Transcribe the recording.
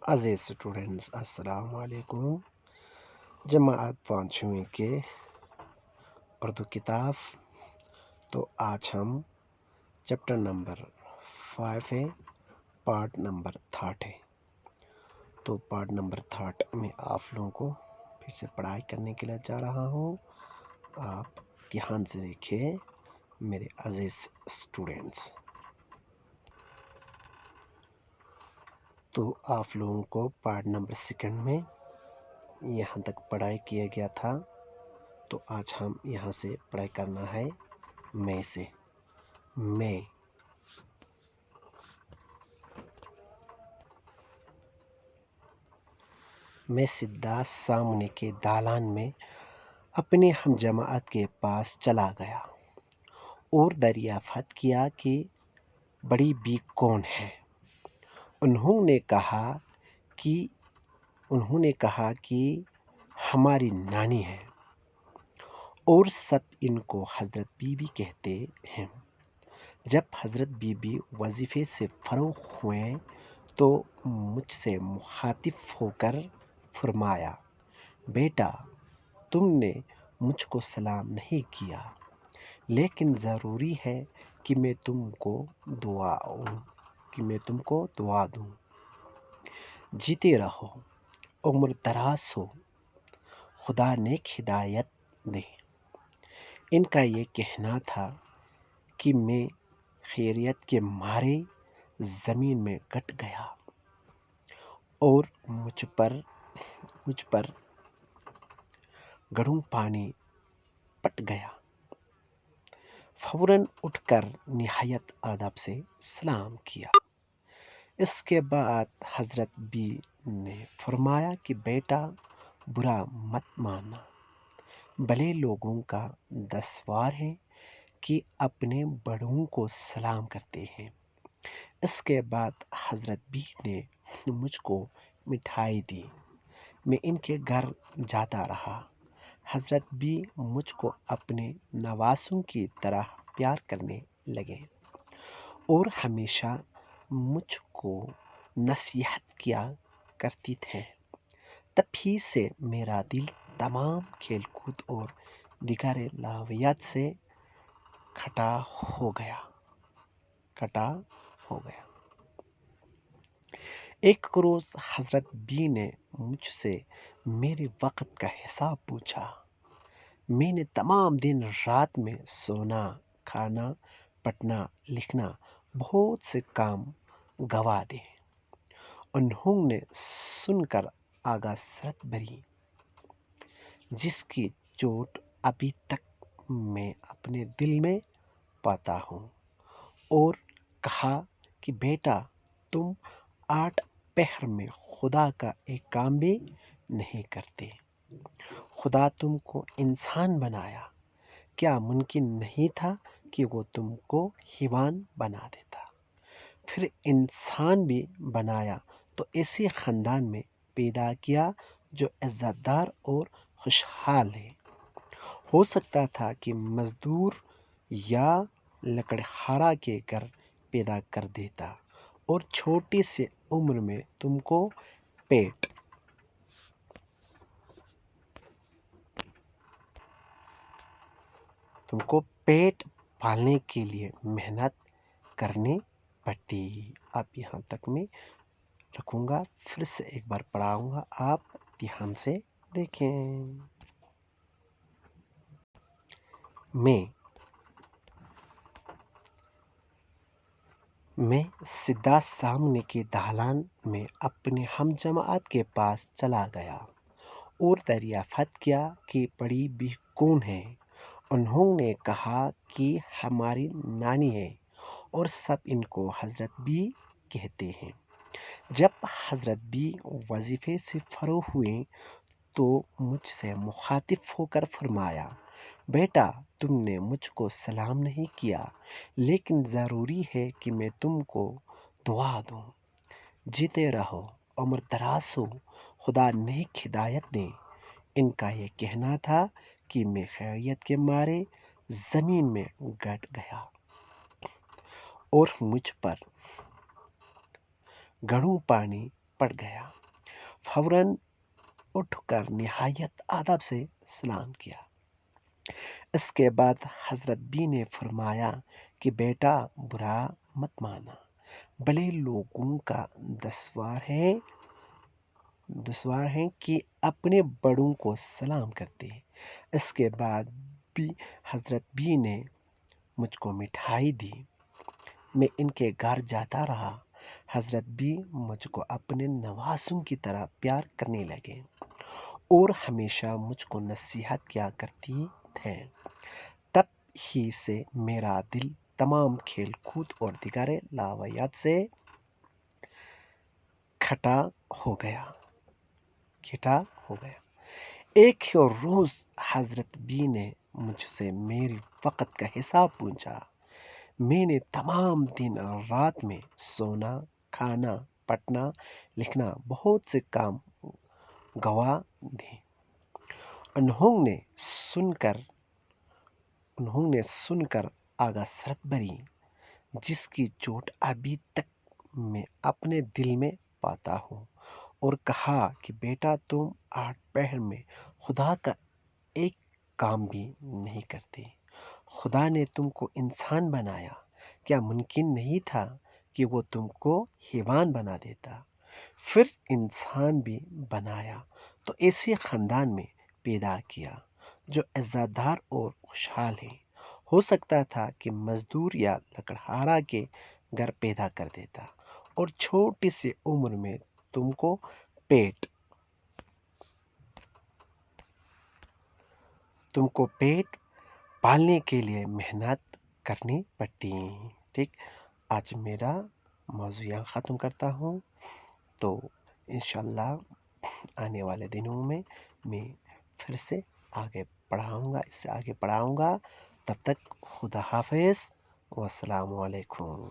عزیز students السلام علیکم۔ جماعت پانچویں کے اردو کتاب، تو آج ہم چیپٹر نمبر 5 ہے، پارٹ نمبر 30 ہے۔ تو پارٹ نمبر 30 میں آپ لوگوں کو پھر سے پڑھائی کرنے کے لیے جا رہا ہوں۔ آپ دھیان سے دیکھیں میرے عزیز اسٹوڈنٹس۔ تو آپ لوگوں کو پارٹ نمبر 2 میں یہاں تک پڑھائی کیا گیا تھا، تو آج ہم یہاں سے پڑھائی کرنا ہے میں سے۔ میں سیدھا سامنے کے دالان میں اپنے ہم جماعت کے پاس چلا گیا اور دریافت کیا کہ بڑی بی کون ہے۔ انہوں نے کہا کہ ہماری نانی ہے، اور سب ان کو حضرت بی بی کہتے ہیں۔ جب حضرت بی بی وظیفے سے فارغ ہوئے تو مجھ سے مخاطب ہو کر فرمایا، بیٹا تم نے مجھ کو سلام نہیں کیا، لیکن ضروری ہے کہ میں تم کو دعا دوں۔ جیتے رہو، عمر دراز ہو، خدا نیک ہدایت دے۔ ان کا یہ کہنا تھا کہ میں خیریت کے مارے زمین میں گٹ گیا اور مجھ پر گڑھوں پانی پٹ گیا۔ فوراً اٹھ کر نہایت ادب سے سلام کیا۔ اس کے بعد حضرت بی نے فرمایا کہ بیٹا برا مت ماننا، بھلے لوگوں کا دستور ہے کہ اپنے بڑوں کو سلام کرتے ہیں۔ اس کے بعد حضرت بی نے مجھ کو مٹھائی دی۔ میں ان کے گھر جاتا رہا۔ حضرت بی مجھ کو اپنے نواسوں کی طرح پیار کرنے لگے اور ہمیشہ مجھ کو نصیحت کیا کرتے تھے۔ تب ہی سے میرا دل تمام کھیل کود اور دیگر لغویات سے کھٹا ہو گیا۔ ایک روز حضرت بی نے مجھ سے میرے وقت کا حساب پوچھا۔ میں نے تمام دن رات میں سونا، کھانا، پڑھنا، لکھنا، بہت سے کام گنوا دیے۔ انہوں نے سن کر آغازت بھری، جس کی چوٹ ابھی تک میں اپنے دل میں پاتا ہوں، اور کہا کہ بیٹا تم 8 پہر میں خدا کا ایک کام بھی نہیں کرتے۔ خدا تم کو انسان بنایا، کیا ممکن نہیں تھا کہ وہ تم کو حیوان بنا دیتا؟ پھر انسان بھی بنایا تو ایسے خاندان میں پیدا کیا جو عزت دار اور خوشحال ہے۔ ہو سکتا تھا کہ مزدور یا لکڑہارا کے گھر پیدا کر دیتا، اور چھوٹی سی عمر میں تم کو پیٹ پالنے کے لیے محنت کرنی پڑتی۔ اب یہاں تک میں رکھوں گا، پھر سے ایک بار پڑھاؤں گا، آپ دھیان سے دیکھیں۔ میں سیدھا سامنے کے دالان میں اپنے ہم جماعت کے پاس چلا گیا اور دریافت کیا کہ بڑی بی کون ہے۔ انہوں نے کہا کہ ہماری نانی ہے، اور سب ان کو حضرت بی کہتے ہیں۔ جب حضرت بی وظیفے سے فارغ ہوئے تو مجھ سے مخاطب ہو کر فرمایا، بیٹا تم نے مجھ کو سلام نہیں کیا، لیکن ضروری ہے کہ میں تم کو دعا دوں۔ جیتے رہو، عمر دراز ہو، خدا نیک ہدایت دے۔ ان کا یہ کہنا تھا کہ میں خیریت کے مارے زمین میں گٹ گیا اور مجھ پر گڑھوں پانی پڑ گیا، فوراً اٹھ کر نہایت ادب سے سلام کیا۔ اس کے بعد حضرت بی نے فرمایا کہ بیٹا برا مت مانا، بڑے لوگوں کا دشوار ہے کہ اپنے بڑوں کو سلام کرتے ہیں۔ اس کے بعد بھی حضرت بی نے مجھ کو مٹھائی دی، میں ان کے گھر جاتا رہا۔ حضرت بی مجھ کو اپنے نواسوں کی طرح پیار کرنے لگے اور ہمیشہ مجھ کو نصیحت کیا کرتی تھے۔ تب ہی سے میرا دل تمام کھیل کود اور دیگر لاویات سے کھٹا ہو گیا۔ ایک روز حضرت بی نے مجھ سے میری وقت کا حساب پوچھا۔ میں نے تمام دن رات میں سونا، کھانا، پڑھنا، لکھنا، بہت سے کام گوا دیے۔ انہوں نے سن کر آگا سرت بھری، جس کی چوٹ ابھی تک میں اپنے دل میں پاتا ہوں، اور کہا کہ بیٹا تم 8 پہر میں خدا کا ایک کام بھی نہیں کرتے۔ خدا نے تم کو انسان بنایا، کیا ممکن نہیں تھا کہ وہ تم کو حیوان بنا دیتا؟ پھر انسان بھی بنایا تو ایسے خاندان میں پیدا کیا جو عزت دار اور خوشحال ہے۔ ہو سکتا تھا کہ مزدور یا لکڑہارا کے گھر پیدا کر دیتا، اور چھوٹی سی عمر میں تم کو پیٹ پالنے کے لیے محنت کرنی پڑتی۔ ٹھیک، آج میرا موضوع یہاں ختم کرتا ہوں، تو انشاءاللہ آنے والے دنوں میں پھر سے اس سے آگے پڑھاؤں گا۔ تب تک خدا حافظ، والسلام علیکم۔